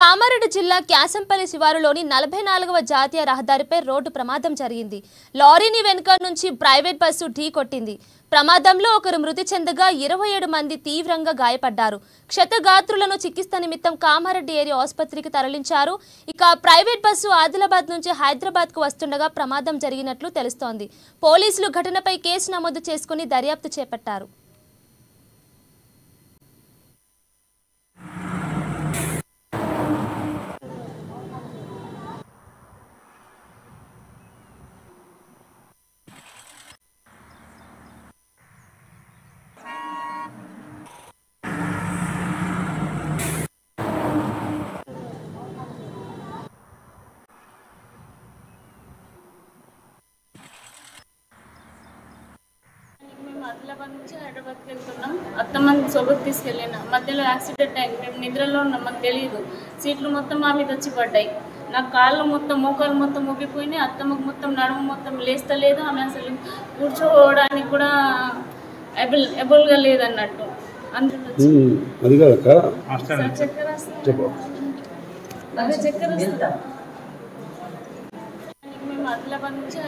కామారెడ్డి జిల్లా క్యాసంపల్లి శివారులోని 44వ జాతీయ రహదారిపై రోడ్డు ప్రమాదం జరిగింది. లారీని వెనుక నుంచి ప్రైవేట్ బస్సు ఢీ కొట్టింది. ప్రమాదంలో ఒకరు మృతి చెందగా 27 మంది తీవ్రంగా గాయపడ్డారు. క్షతగాత్రులను చికిత్స నిమిత్తం కామారెడ్డి ఏరియా ఆసుపత్రికి తరలించారు. ఇక ప్రైవేట్ బస్సు ఆదిలాబాద్ నుంచి హైదరాబాద్కు వస్తుండగా ప్రమాదం జరిగినట్లు తెలుస్తోంది. పోలీసులు ఘటనపై కేసు నమోదు చేసుకుని దర్యాప్తు చేపట్టారు. ఆదిలాబాద్ నుంచి హైదరాబాద్కి వెళ్తున్నాం. అత్తమ్మని సొబత్ తీసుకెళ్ళిన మధ్యలో యాక్సిడెంట్ అయింది. మేము నిద్రలో ఉన్నాం, మాకు తెలియదు. సీట్లు మొత్తం మా మీద వచ్చి పడ్డాయి. నా కాళ్ళు మొత్తం మోకాలు మొత్తం ఊగిపోయినాయి. అత్తమ్మకు మొత్తం నడుము మొత్తం లేస్తలేదు. ఆమె అసలు కూర్చోవడానికి కూడా ఎబుల్గా లేదన్నట్టు. చక్కెర మేము ఆదిలాబాద్ నుంచి